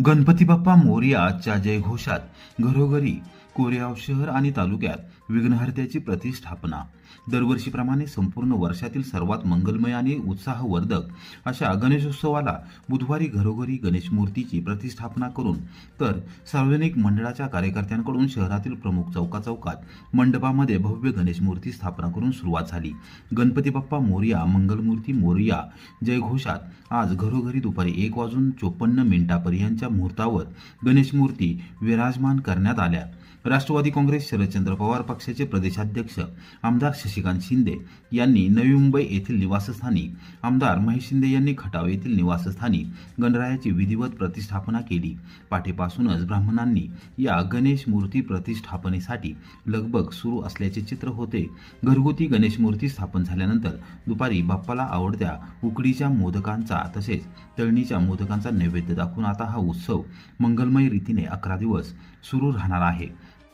गणपती बाप्पा मोरयाच्या जयघोषात घरोघरी कोरेगाव शहर आणि तालुक्यात विघ्नहर्त्याची प्रतिष्ठापना. दरवर्षीप्रमाणे संपूर्ण वर्षातील सर्वात मंगलमय आणि उत्साहवर्धक अशा गणेशोत्सवाला बुधवारी घरोघरी गणेश मूर्तीची प्रतिष्ठापना करून तर सार्वजनिक मंडळाच्या कार्यकर्त्यांकडून शहरातील प्रमुख चौकात मंडपामध्ये भव्य गणेश मूर्ती स्थापना करून सुरुवात झाली. गणपती बाप्पा मोरया, मंगलमूर्ती मोरया जयघोषात आज घरोघरी दुपारी 1:54 मुहूर्तावर गणेश मूर्ती विराजमान करण्यात आल्या. राष्ट्रवादी काँग्रेस शरदचंद्र पवार पक्षाचे प्रदेशाध्यक्ष आमदार शशिकांत शिंदे यांनी नवी मुंबई येथील निवासस्थानी, आमदार महेश शिंदे यांनी खटाव येथील निवासस्थानी गणरायाची विधिवत प्रतिष्ठापना केली. पाठीपासूनच ब्राह्मणांनी या गणेश मूर्ती प्रतिष्ठापनेसाठी लगबग सुरू असल्याचे चित्र होते. घरगुती गणेश मूर्ती स्थापन झाल्यानंतर दुपारी बाप्पाला आवडत्या उकडीच्या मोदकांचा तसेच तळणीच्या मोदकांचा नैवेद्य दाखवून आता हा उत्सव मंगलमय रीतीने 11 दिवस सुरू राहणार आहे.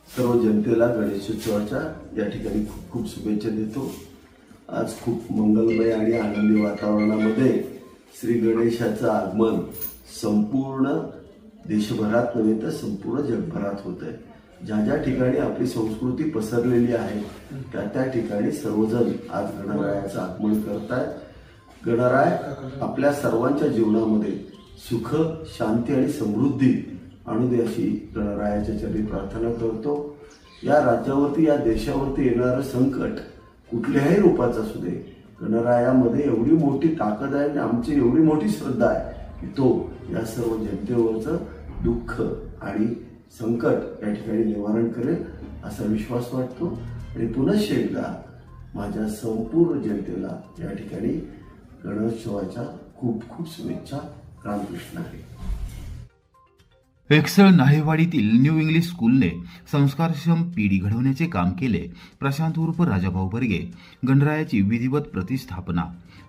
सर्व जनतेला गणेशोत्सवाच्या या ठिकाणी खूप खूप शुभेच्छा देतो. आज खूप मंगलमय आणि आनंदी वातावरणामध्ये श्री गणेशाचं आगमन संपूर्ण देशभरात नव्हे तर संपूर्ण जगभरात होत आहे. ज्या ज्या ठिकाणी आपली संस्कृती पसरलेली आहे त्या ठिकाणी सर्वजण आज गणरायाचं आगमन करतायत. गणराय आपल्या सर्वांच्या जीवनामध्ये सुख, शांती आणि समृद्धी आणू दे अशी गणरायाच्या चरणी प्रार्थना करतो. या राज्यावरती, या देशावरती येणारं संकट कुठल्याही रूपाचं असू दे, गणरायामध्ये एवढी मोठी ताकद आहे आणि आमची एवढी मोठी श्रद्धा आहे की तो या सर्व जनतेवरचं दुःख आणि संकट या ठिकाणी निवारण करेल असा विश्वास वाटतो. आणि पुनश्च एकदा माझ्या संपूर्ण जनतेला या ठिकाणी गणेशोत्सवाच्या खूप खूप शुभेच्छा. रामकृष्ण हरी. एकसळ नाहेवाडीतील न्यू इंग्लिश स्कूलने संस्कारक्षम पिढी घडवण्याचे काम केले. प्रशांत उर्फ राजाभाऊ बर्गे गणरायाची विधिवत प्रतिष्ठापना.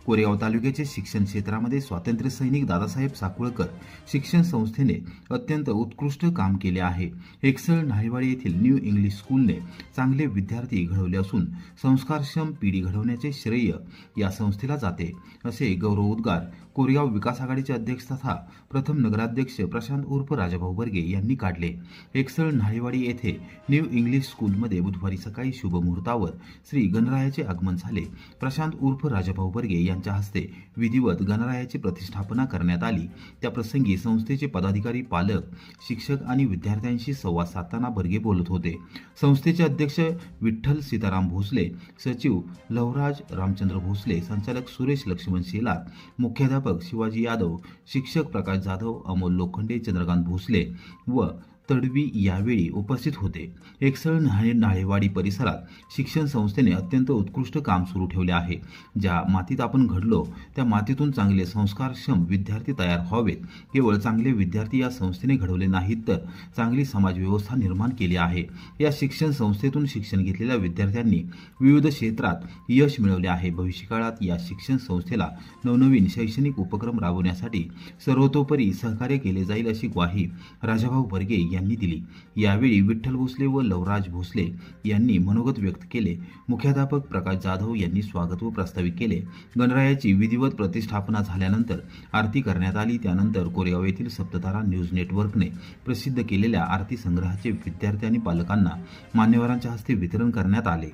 कोरेगाव तालुक्याचे शिक्षण क्षेत्रामध्ये स्वातंत्र्य सैनिक दादासाहेब साकुळकर शिक्षण संस्थेने अत्यंत उत्कृष्ट काम केले आहे. एकसळ नाहेवाडी येथील न्यू इंग्लिश स्कूलने चांगले विद्यार्थी घडवले असून संस्कारक्षम पिढी घडवण्याचे श्रेय या संस्थेला जाते, असे गौरवोद्गार कोरेगाव विकास आघाडीचे अध्यक्ष तथा प्रथम नगराध्यक्ष प्रशांत उर्फ राजाभाऊ बर्गे यांनी काढले. एकसळ नाहेवाडी येथे न्यू इंग्लिश स्कूलमध्ये बुधवारी सकाळी शुभमुहूर्तावर श्री गणरायाचे आगमन झाले. प्रशांत उर्फ राजाभाऊ बर्गे यांच्या हस्ते विधिवत गणरायाची प्रतिष्ठापना करण्यात आली. त्या प्रसंगी संस्थेचे पदाधिकारी, पालक, शिक्षक आणि विद्यार्थ्यांशी संवाद साधताना बर्गे बोलत होते. संस्थेचे अध्यक्ष विठ्ठल सीताराम भोसले, सचिव लवराज रामचंद्र भोसले, संचालक सुरेश लक्ष्मण शेलार, मुख्याध्यापक शिवाजी यादव, शिक्षक प्रकाश जाधव, अमोल लोखंडे, चंद्रकांत भोसले व तडवी यावेळी उपस्थित होते. एकसळ नाहेवाडी परिसरात शिक्षण संस्थेने अत्यंत उत्कृष्ट काम सुरू ठेवले आहे. ज्या मातीत आपण घडलो त्या मातीतून चांगले संस्कारक्षम विद्यार्थी तयार व्हावेत. केवळ चांगले विद्यार्थी या संस्थेने घडवले नाहीत तर चांगली समाजव्यवस्था निर्माण केली आहे. या शिक्षण संस्थेतून शिक्षण घेतलेल्या विद्यार्थ्यांनी विविध क्षेत्रात यश मिळवले आहे. भविष्यकाळात या शिक्षण संस्थेला नवनवीन शैक्षणिक उपक्रम राबवण्यासाठी सर्वतोपरी सहकार्य केले जाईल अशी ग्वाही राजाभाऊ बर्गे यांनी दिली. यावेळी विठ्ठल भोसले व लवराज भोसले यांनी मनोगत व्यक्त केले. मुख्याध्यापक प्रकाश जाधव यांनी स्वागत व प्रास्ताविक केले. गणरायाची विधिवत प्रतिष्ठापना झाल्यानंतर आरती करण्यात आली. त्यानंतर कोरेगाव येथील सप्ततारा न्यूज नेटवर्कने प्रसिद्ध केलेल्या आरती संग्रहाचे विद्यार्थी आणि पालकांना मान्यवरांच्या हस्ते वितरण करण्यात आले.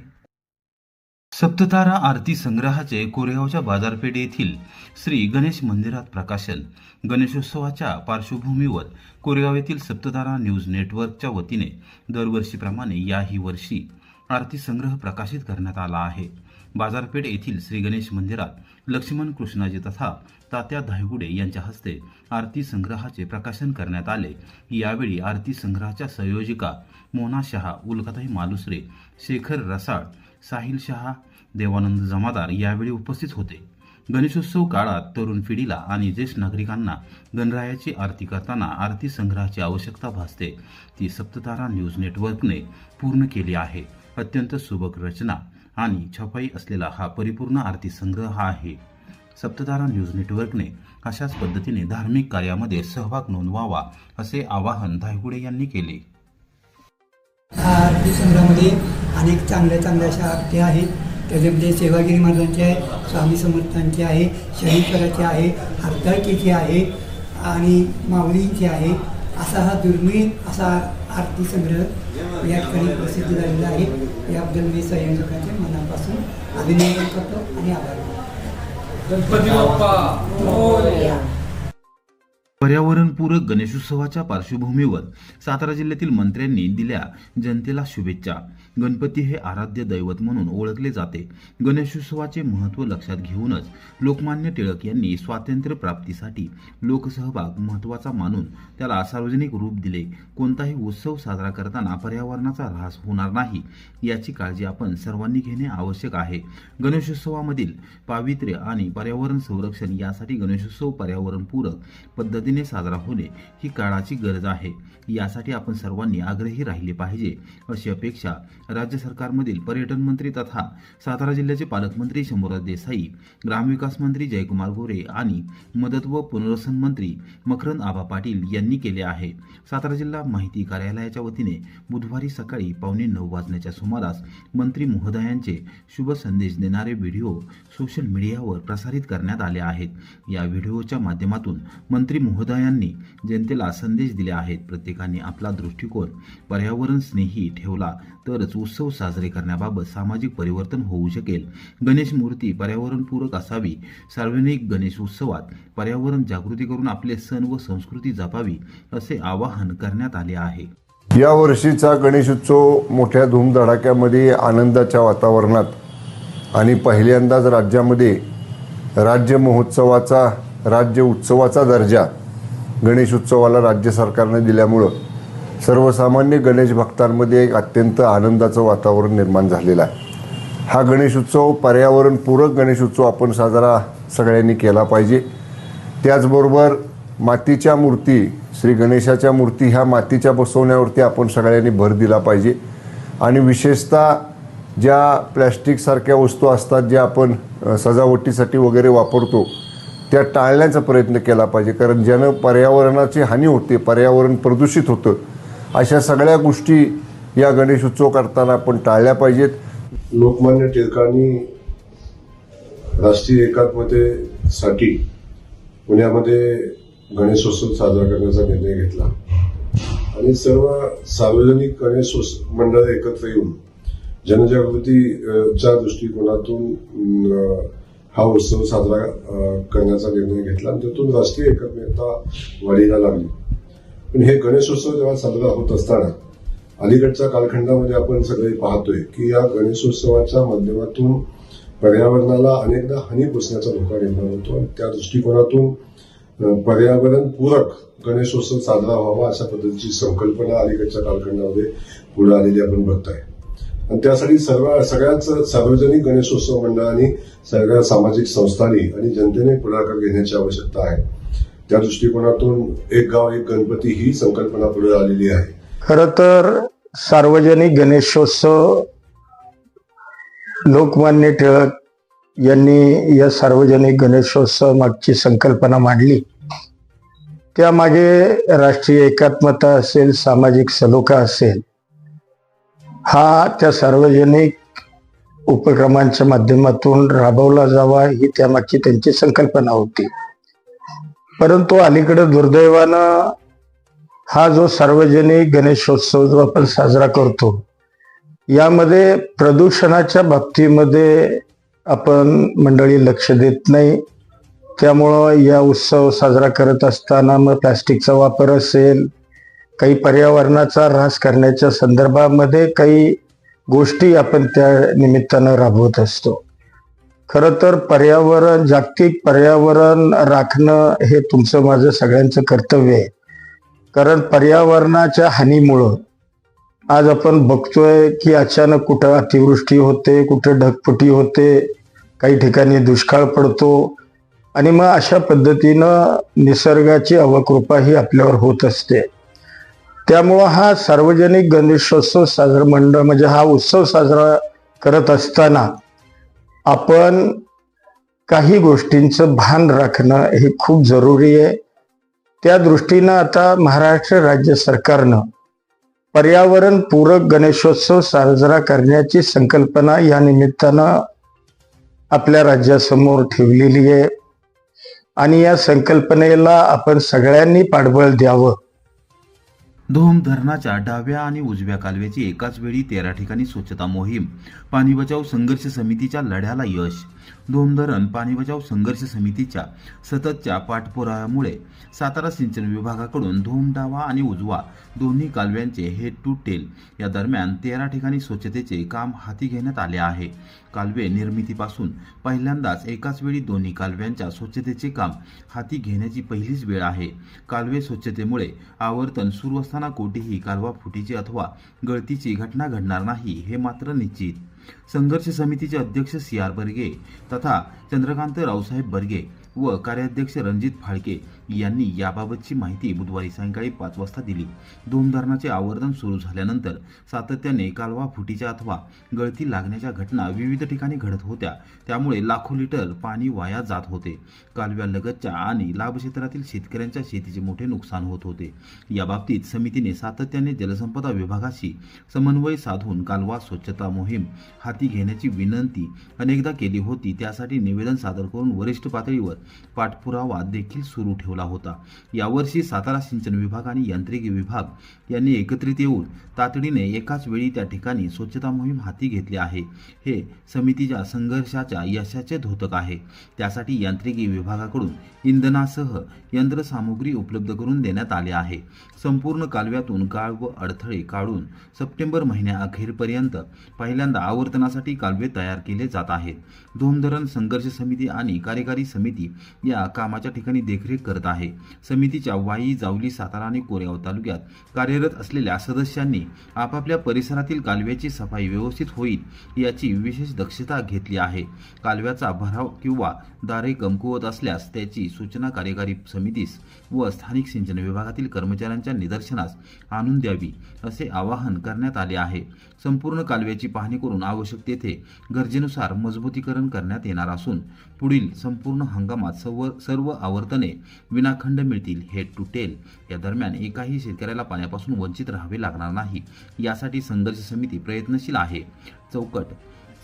सप्ततारा आरती संग्रहाचे कोरेगावच्या बाजारपेठ येथील श्री गणेश मंदिरात प्रकाशन. गणेशोत्सवाच्या पार्श्वभूमीवर कोरेगाव येथील सप्ततारा न्यूज नेटवर्कच्या वतीने दरवर्षीप्रमाणे याही वर्षी आरती संग्रह प्रकाशित करण्यात आला आहे. बाजारपेठ येथील श्री गणेश मंदिरात लक्ष्मण कृष्णाजी तथा तात्या धायगुडे यांच्या हस्ते आरती संग्रहाचे प्रकाशन करण्यात आले. यावेळी आरती संग्रहाच्या संयोजिका मोना शहा, उल्काताई मालुसरे, शेखर रसाळ, साहिल शहा, देवानंद जमादार यावेळी उपस्थित होते. गणेशोत्सव काळात तरुण पिढीला आणि ज्येष्ठ नागरिकांना गणरायाची आरती करताना आरती संग्रहाची आवश्यकता भासते. ती सप्ततारा न्यूज नेटवर्कने पूर्ण केली आहे. अत्यंत सुबक रचना आणि छपाई असलेला हा परिपूर्ण आरती संग्रह आहे. सप्ततारा न्यूज नेटवर्कने अशाच पद्धतीने धार्मिक कार्यामध्ये सहभाग नोंदवावा असे आवाहन धायगुडे यांनी केले. आरती संग्रहामध्ये अनेक चांगल्या अशा आरती आहेत. त्याच्यामध्ये सेवागिरी महाराजांची आहे, स्वामी समर्थांची आहे, शनीश्वराची आहे, हरताळकीची आहे आणि माऊलींची आहे. असा हा दुर्मिळ असा आरती संग्रह या ठिकाणी प्रसिद्ध झालेला आहे. याबद्दल मी संयोजकांचे मनापासून अभिनंदन करतो आणि आभार मानतो. गणपती बाप्पा मोरया. पर्यावरणपूरक गणेशोत्सवाच्या पार्श्वभूमीवर सातारा जिल्ह्यातील मंत्र्यांनी दिल्या जनतेला शुभेच्छा. गणपती हे आराध्य दैवत म्हणून ओळखले जाते. गणेशोत्सवाचे महत्त्व लक्षात घेऊनच लोकमान्य टिळक यांनी स्वातंत्र्य प्राप्तीसाठी लोकसहभाग महत्त्वाचा मानून त्याला सार्वजनिक रूप दिले. कोणताही उत्सव साजरा करताना पर्यावरणाचा ऱ्हास होणार नाही याची काळजी आपण सर्वांनी घेणे आवश्यक आहे. गणेशोत्सवामधील पावित्र्य आणि पर्यावरण संरक्षण यासाठी गणेशोत्सव पर्यावरणपूरक पद्धतीने साजरा होणे ही काळाची गरज आहे. यासाठी आपण सर्वांनी आग्रही राहिले पाहिजे अशी अपेक्षा राज्य सरकारमधील पर्यटन मंत्री तथा सातारा जिल्ह्याचे पालकमंत्री शंभूराज देसाई, ग्रामविकास मंत्री जयकुमार गोरे आणि मदत व पुनर्वसन मंत्री मकरंद आबा पाटील यांनी केले आहे. सातारा जिल्हा माहिती कार्यालयाच्या वतीने बुधवारी सकाळी 8:45 वाजण्याच्या सुमारास मंत्री महोदयांचे शुभ संदेश देणारे व्हिडिओ सोशल मीडियावर प्रसारित करण्यात आले आहेत. या व्हिडिओच्या माध्यमातून मंत्री महोदयांनी जनतेला संदेश दिले आहेत. प्रत्येकाने आपला दृष्टिकोन पर्यावरण स्नेही ठेवला तरच उत्सव साजरे करण्याबाबत सामाजिक परिवर्तन होऊ शकेल. गणेश मूर्ती पर्यावरणपूरक असावी. सार्वजनिक गणेश उत्सवात पर्यावरण जागृती करून आपले सण व संस्कृती जपावी असे आवाहन करण्यात आले आहे. या वर्षीचा गणेशोत्सव मोठ्या धूमधडाक्यामध्ये आनंदाच्या वातावरणात आणि पहिल्यांदाच राज्यामध्ये राज्य महोत्सवाचा राज्य उत्सवाचा दर्जा गणेशोत्सवाला राज्य सरकारने दिल्यामुळं सर्वसामान्य गणेश भक्तांमध्ये एक अत्यंत आनंदाचं वातावरण निर्माण झालेलं आहे. हा गणेशोत्सव पर्यावरणपूरक गणेशोत्सव आपण साजरा सगळ्यांनी केला पाहिजे. त्याचबरोबर मातीच्या मूर्ती, श्री गणेशाच्या मूर्ती ह्या मातीच्या बसवण्यावरती आपण सगळ्यांनी भर दिला पाहिजे. आणि विशेषतः ज्या प्लॅस्टिकसारख्या वस्तू असतात ज्या आपण सजावटीसाठी वगैरे वापरतो त्या टाळण्याचा प्रयत्न केला पाहिजे. कारण ज्यानं पर्यावरणाची हानी होते, पर्यावरण प्रदूषित होतं, अशा सगळ्या गोष्टी या गणेशोत्सव करताना आपण टाळल्या पाहिजेत. लोकमान्य टिळकांनी राष्ट्रीय एकात्मतेसाठी पुण्यामध्ये गणेशोत्सव साजरा करण्याचा निर्णय घेतला आणि सर्व सार्वजनिक गणेशोत्सव मंडळ एकत्र येऊन जनजागृतीच्या दृष्टिकोनातून हा उत्सव साजरा करण्याचा निर्णय घेतला आणि त्यातून राष्ट्रीय एकात्मता वाढीला लागली. पण हे गणेशोत्सव जेव्हा साजरा होत असताना अलीकडच्या कालखंडामध्ये आपण सगळे पाहतोय की या गणेशोत्सवाच्या माध्यमातून पर्यावरणाला अनेकदा हानी पोचण्याचा धोका निर्माण होतो आणि त्या दृष्टिकोनातून पर्यावरणपूरक गणेशोत्सव साजरा व्हावा अशा पद्धतीची संकल्पना अलीकडच्या कालखंडामध्ये पुढे आलेली आपण बघताय. आणि त्यासाठी सगळ्याच सार्वजनिक गणेशोत्सव मंडळांनी, सगळ्या सामाजिक संस्थांनी आणि जनतेने पुढाकार घेण्याची आवश्यकता आहे. त्या दृष्टिकोनातून एक गाव एक गणपती ही संकल्पना पुढे आलेली आहे. खरं तर सार्वजनिक गणेशोत्सव लोकमान्य टिळक यांनी या सार्वजनिक गणेशोत्सव मागची संकल्पना मांडली. त्यामागे राष्ट्रीय एकात्मता असेल, सामाजिक सलोखा असेल, हा त्या सार्वजनिक उपक्रमांच्या माध्यमातून राबवला जावा ही त्यामागची त्यांची संकल्पना होती. परंतु अलीकडे दुर्दैवानं हा जो सार्वजनिक गणेशोत्सव जो आपण साजरा करतो यामध्ये प्रदूषणाच्या बाबतीमध्ये आपण मंडळी लक्ष देत नाही. त्यामुळं या उत्सव साजरा करत असताना मग प्लास्टिकचा वापर असेल, काही पर्यावरणाचा ऱ्हास करण्याच्या संदर्भामध्ये काही गोष्टी आपण त्या निमित्तानं राबवत असतो. खरं तर पर्यावरण, जागतिक पर्यावरण राखणं हे तुमचं माझं सगळ्यांचं कर्तव्य आहे. कारण पर्यावरणाच्या हानीमुळं आज आपण बघतोय की अचानक कुठं अतिवृष्टी होते, कुठं ढगफुटी होते, काही ठिकाणी दुष्काळ पडतो आणि मग अशा पद्धतीनं निसर्गाची अवकृपा ही आपल्यावर होत असते. त्यामुळं हा सार्वजनिक गणेशोत्सव साजरा मंडळ म्हणजे हा उत्सव साजरा करत असताना आपण काही गोष्टींचं भान राखणं हे खूप जरुरी आहे. त्या दृष्टीनं आता महाराष्ट्र राज्य सरकारनं पर्यावरण पूरक गणेशोत्सव साजरा करण्याची संकल्पना या निमित्तानं आपल्या राज्यासमोर ठेवलेली आहे आणि या संकल्पनेला आपण सगळ्यांनी पाठबळ द्यावं धोम धरणाच्या डाव्या आणि उजव्या कालव्याची एकाच वेळी 13 ठिकाणी स्वच्छता मोहीम. पाणी बचाव संघर्ष समितीच्या लढ्याला यश. धोम धरण पाणी बचाव संघर्ष समितीच्या सततच्या पाठपुराव्यामुळे सातारा सिंचन विभागाकडून धोम डावा आणि उजवा दोन्ही कालव्यांचे हेड टू टेल या दरम्यान 13 ठिकाणी स्वच्छतेचे काम हाती घेण्यात आले आहे. कालवे निर्मितीपासून पहिल्यांदाच एकाच वेळी दोन्ही कालव्यांच्या स्वच्छतेचे काम हाती घेण्याची पहिलीच वेळ आहे. कालवे स्वच्छतेमुळे आवर्तन सुरू असताना कोठेही कालवा फुटीची अथवा गळतीची घटना घडणार नाही हे मात्र निश्चित. संघर्ष समितीचे अध्यक्ष CR बर्गे तथा चंद्रकांत रावसाहेब बर्गे व कार्याध्यक्ष रणजित फाळके यांनी याबाबतची माहिती बुधवारी सायंकाळी 5 वाजता दिली. धोम धरणाचे आवर्तन सुरू झाल्यानंतर सातत्याने कालवा फुटीच्या अथवा गळती लागण्याच्या घटना विविध ठिकाणी घडत होत्या. त्यामुळे लाखो लिटर पाणी वाया जात होते. कालव्यालगतच्या आणि लाभ क्षेत्रातील शेतकऱ्यांच्या शेतीचे मोठे नुकसान होत होते. याबाबतीत समितीने सातत्याने जलसंपदा विभागाशी समन्वय साधून कालवा स्वच्छता मोहीम हाती घेण्याची विनंती अनेकदा केली होती. त्यासाठी निवेदन सादर करून वरिष्ठ पातळीवर पाठपुरावा देखील सुरू ठेवला होता. यावर्षी सातारा सिंचन विभाग आणि यांत्रिकी विभाग यांनी एकत्रित येऊन तातडीने एकाच वेळी त्या ठिकाणी स्वच्छता मोहीम हाती घेतली आहे. हे समितीच्या संघर्षाच्या यशाचे द्योतक आहे. त्यासाठी यांत्रिकी विभागाकडून इंधनासह यंत्रसामुग्री उपलब्ध करून देण्यात आले आहे. संपूर्ण कालव्यातून गाळ व अडथळे काढून सप्टेंबर महिन्याअखेरपर्यंत पहिल्यांदा आवर्तनासाठी कालवे तयार केले जात आहेत. धोम धरण संघर्ष समिती आणि कार्यकारी समिती या कामाच्या ठिकाणी देखरेख करत आहे. समितीच्या वाई, जावली, सातारा आणि कोरेगाव तालुक्यात कार्यरत असलेल्या सदस्यांनी आपापल्या परिसरातील कालव्याची सफाई व्यवस्थित होईल याची विशेष दक्षता घेतली आहे. कालव्याचा भराव किंवा दारे कमकुवत असल्यास त्याची सूचना कार्यकारी समितीस व स्थानिक सिंचन विभागातील कर्मचाऱ्यांच्या निदर्शनास आणून द्यावी असे आवाहन करण्यात आले आहे. संपूर्ण कालव्याची पाहणी करून आवश्यक तेथे गरजेनुसार मजबूतीकरण करण्यात येणार असून पुढील संपूर्ण हंगामात सर्व आवर्तने विनाखंड मिळतील. हेड टू टेल या दरम्यान एकाही शेतकऱ्याला पाण्यापासून वंचित राहावे लागणार नाही यासाठी संघर्ष समिती प्रयत्नशील आहे. चौकट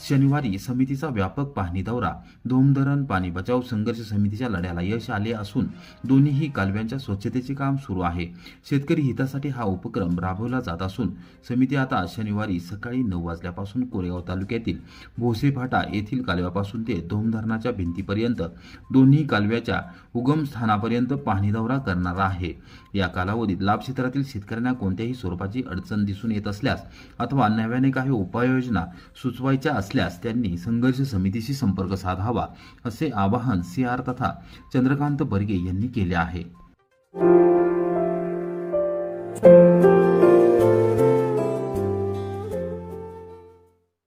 शनिवारी समितीचा व्यापक पाहणी दौरा. धोम धरण पाणी बचाव संघर्ष समितीच्या लढ्याला यश आले असून दोन्ही कालव्यांच्या स्वच्छतेचे काम सुरू आहे. शेतकरी हितासाठी हा उपक्रम राबवला जात असून समिती आता शनिवारी सकाळी 9 वाजल्यापासून कोरेगाव तालुक्यातील भोसेफाटा येथील कालव्यापासून ते धोम धरणाच्या भिंतीपर्यंत दोन्ही कालव्याच्या उगमस्थानापर्यंत पाहणी दौरा करणार आहे. या कालावधीत लाभ क्षेत्रातील शेतकऱ्यांना कोणत्याही स्वरूपाची अडचण दिसून येत असल्यास अथवा नव्याने काही उपाययोजना सुचवायच्या असल्यास त्यांनी संघर्ष समितीशी संपर्क साधावा असे आवाहन CR तथा चंद्रकांत बर्गे यांनी केले आहे.